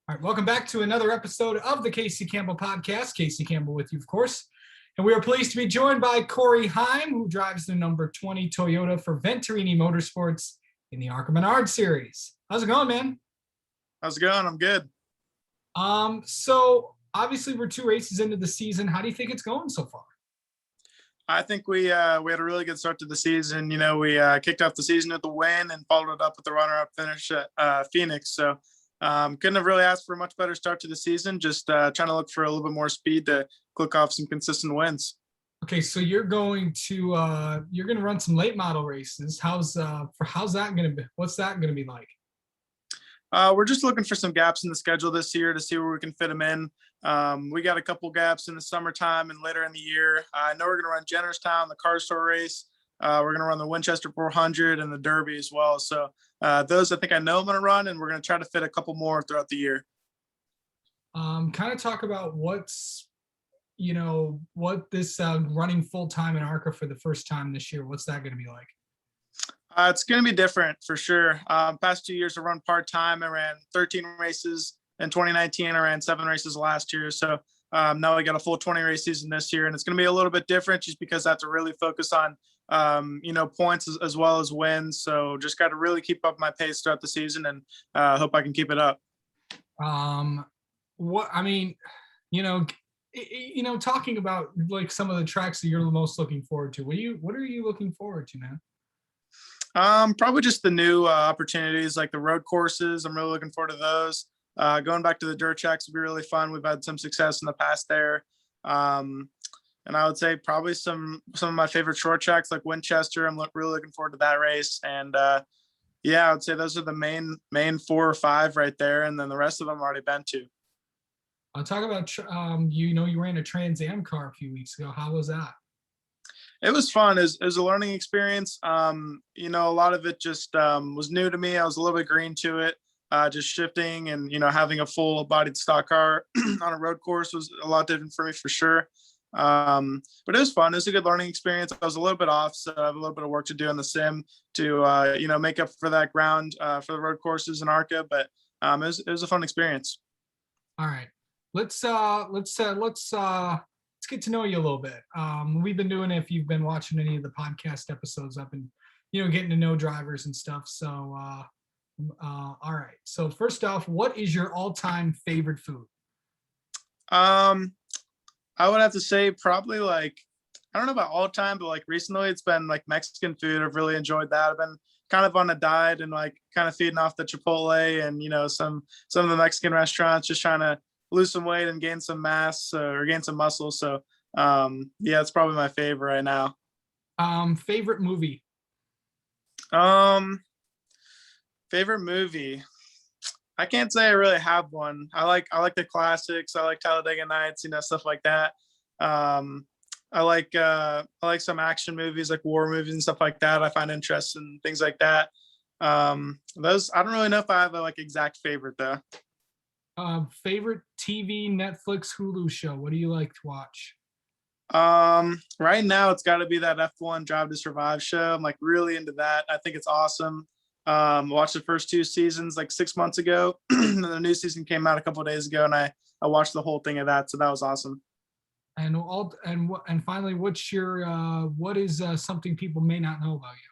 All right, welcome back to another episode of the Casey Campbell Podcast. Casey Campbell with you, of course. And we are pleased to be joined by Corey Heim, who drives the number 20 Toyota for Venturini Motorsports in the ARCA Menard Series. How's it going, man? How's it going? I'm good. So obviously we're 2 races into the season. How do you think it's going so far? I think we had a really good start to the season. You know, we kicked off the season with the win and followed it up with the runner-up finish at Phoenix. So couldn't have really asked for a much better start to the season. Just trying to look for a little bit more speed to click off some consistent wins. Okay, so you're going to run some late model races. How's that going to be? What's that going to be like? We're just looking for some gaps in the schedule this year to see where we can fit them in. We got a couple gaps in the summertime and later in the year. I know we're going to run Jennerstown, the car store race. We're going to run the Winchester 400 and the Derby as well. So those I think I know I'm going to run, and we're going to try to fit a couple more throughout the year. Kind of talk about what this running full time in ARCA for the first time this year. What's that going to be like? It's going to be different for sure. Past 2 years I run part-time. I ran 13 races in 2019. I ran 7 races last year. So now I got a full 20 race season this year, and it's going to be a little bit different just because I have to really focus on, points as well as wins. So just got to really keep up my pace throughout the season, and hope I can keep it up. Talking about like some of the tracks that you're the most looking forward to. What are you looking forward to, man? Probably just the new opportunities like the road courses. I'm really looking forward to those. Going back to the dirt tracks would be really fun. We've had some success in the past there. And I would say probably some of my favorite short tracks like Winchester. I'm really looking forward to that race. And I would say those are the main 4 or 5 right there. And then the rest of them I've already been to. I'll talk about, you ran a Trans Am car a few weeks ago. How was that? It was fun. It was a learning experience. A lot of it just was new to me. I was a little bit green to it. Just shifting and, having a full bodied stock car on a road course was a lot different for me for sure. But it was fun. It was a good learning experience. I was a little bit off, so I have a little bit of work to do in the sim to, make up for that ground for the road courses in ARCA. But it was a fun experience. All right, let's get to know you a little bit. We've been doing it. If you've been watching any of the podcast episodes, I've been, getting to know drivers and stuff. So, all right. So first off, what is your all-time favorite food? I would have to say probably I don't know about all time, but recently it's been Mexican food. I've really enjoyed that. I've been kind of on a diet and kind of feeding off the Chipotle and, some of the Mexican restaurants, just trying to lose some weight and gain some mass or gain some muscle. So it's probably my favorite right now. Favorite movie? Favorite movie. I can't say I really have one. I like the classics. I like Talladega Nights, stuff like that. I like some action movies, like war movies and stuff like that. I find interest in things like that. Those, I don't really know if I have a exact favorite though. Favorite TV, Netflix, Hulu show. What do you like to watch? Right now it's got to be that F1 Drive to Survive show. I'm really into that. I think it's awesome. Watched the first 2 seasons 6 months ago. And the new season came out a couple of days ago, and I watched the whole thing of that. So that was awesome. And finally, what is something people may not know about you?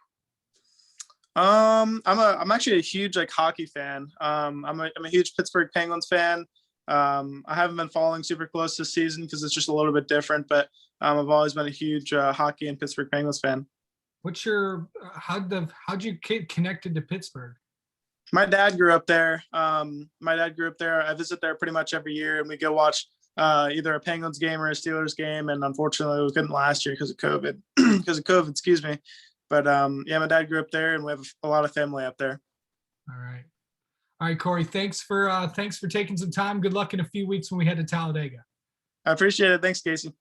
I'm actually a huge hockey fan. I'm a huge Pittsburgh Penguins fan. I haven't been following super close this season because it's just a little bit different, but I've always been a huge hockey and Pittsburgh Penguins fan. How'd you get connected to Pittsburgh? My dad grew up there. I visit there pretty much every year, and we go watch either a Penguins game or a Steelers game. And unfortunately, we couldn't last year because of COVID. Excuse me. But my dad grew up there, and we have a lot of family up there. All right, Corey. Thanks for taking some time. Good luck in a few weeks when we head to Talladega. I appreciate it. Thanks, Casey.